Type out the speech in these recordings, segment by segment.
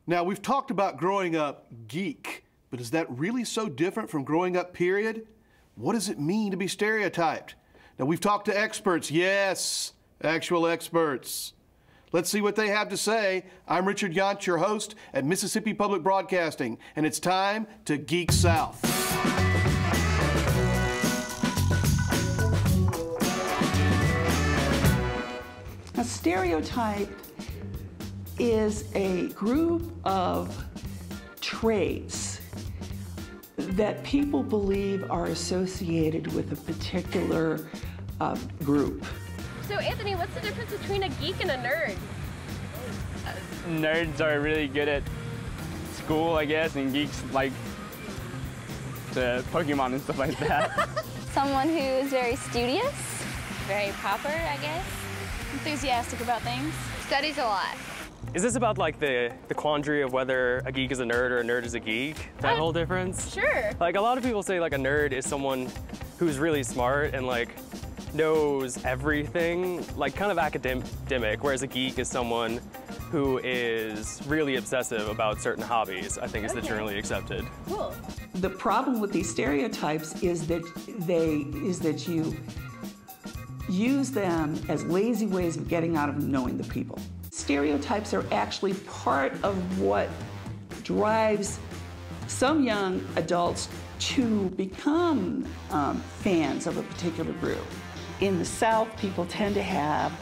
Now, we've talked about growing up geek, but is that really so different from growing up, period? What does it mean to be stereotyped? Now, we've talked to experts, yes, actual experts. Let's see what they have to say. I'm Richard Yantz, your host at Mississippi Public Broadcasting, and it's time to Geek South. A stereotype is a group of traits that people believe are associated with a particular group. So Anthony, what's the difference between a geek and a nerd? Nerds are really good at school, I guess, and geeks like the Pokemon and stuff like that. Someone who is very studious, very proper, I guess. Enthusiastic about things. Studies a lot. Is this about like the quandary of whether a geek is a nerd or a nerd is a geek? That whole difference? Sure. Like a lot of people say like a nerd is someone who's really smart and like knows everything, like kind of academic, whereas a geek is someone who is really obsessive about certain hobbies, I think is the generally accepted. Cool. The problem with these stereotypes is that you use them as lazy ways of getting out of knowing the people. Stereotypes are actually part of what drives some young adults to become fans of a particular group. In the South, people tend to have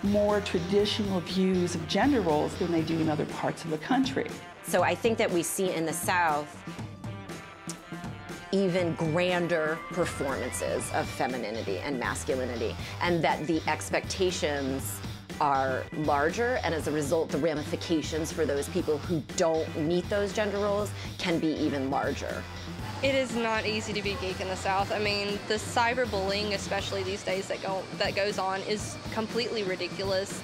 more traditional views of gender roles than they do in other parts of the country. So I think that we see in the South even grander performances of femininity and masculinity, and that the expectations are larger, and as a result, the ramifications for those people who don't meet those gender roles can be even larger. It is not easy to be a geek in the South. I mean, the cyberbullying, especially these days, that goes on is completely ridiculous.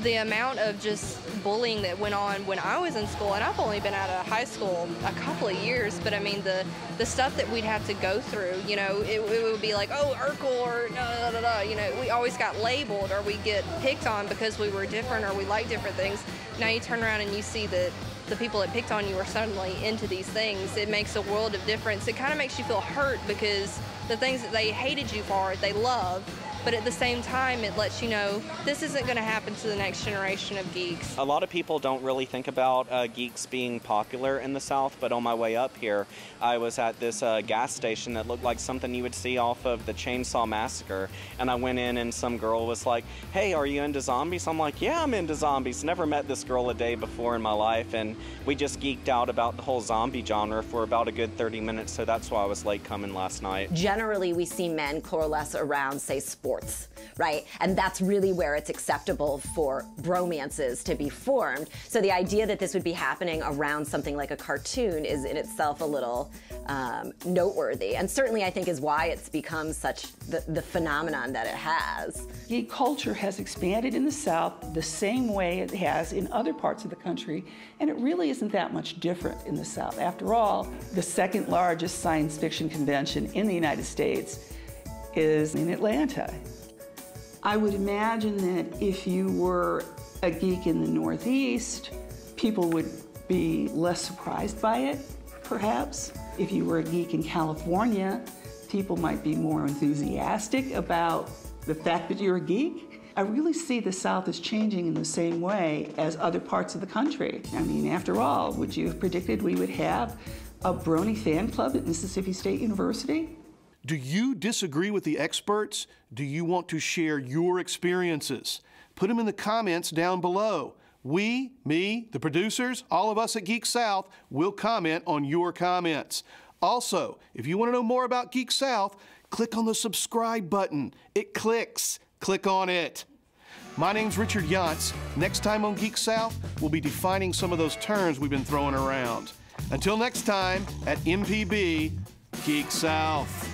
The amount of just bullying that went on when I was in school, and I've only been out of high school a couple of years, but I mean, the stuff that we'd have to go through, you know, it would be like, oh, Urkel, or you know, we always got labeled, or we get picked on because we were different or we like different things. Now you turn around and you see that the people that picked on you are suddenly into these things. It makes a world of difference. It kind of makes you feel hurt because the things that they hated you for, they love. But at the same time, it lets you know this isn't going to happen to the next generation of geeks. A lot of people don't really think about geeks being popular in the South, but on my way up here, I was at this gas station that looked like something you would see off of the Chainsaw Massacre, and I went in and some girl was like, hey, are you into zombies? I'm like, yeah, I'm into zombies. Never met this girl a day before in my life, and we just geeked out about the whole zombie genre for about a good 30 minutes, so that's why I was late coming last night. Generally, we see men coalesce around, say, sports. Right? And that's really where it's acceptable for bromances to be formed. So the idea that this would be happening around something like a cartoon is in itself a little noteworthy, and certainly I think is why it's become such the phenomenon that it has. Geek culture has expanded in the South the same way it has in other parts of the country, and it really isn't that much different in the South. After all, the second largest science fiction convention in the United States is in Atlanta. I would imagine that if you were a geek in the Northeast, people would be less surprised by it, perhaps. If you were a geek in California, people might be more enthusiastic about the fact that you're a geek. I really see the South as changing in the same way as other parts of the country. I mean, after all, would you have predicted we would have a brony fan club at Mississippi State University? Do you disagree with the experts? Do you want to share your experiences? Put them in the comments down below. We, me, the producers, all of us at Geek South will comment on your comments. Also, if you want to know more about Geek South, click on the subscribe button. It clicks. Click on it. My name's Richard Yantz. Next time on Geek South, we'll be defining some of those terms we've been throwing around. Until next time, at MPB, Geek South.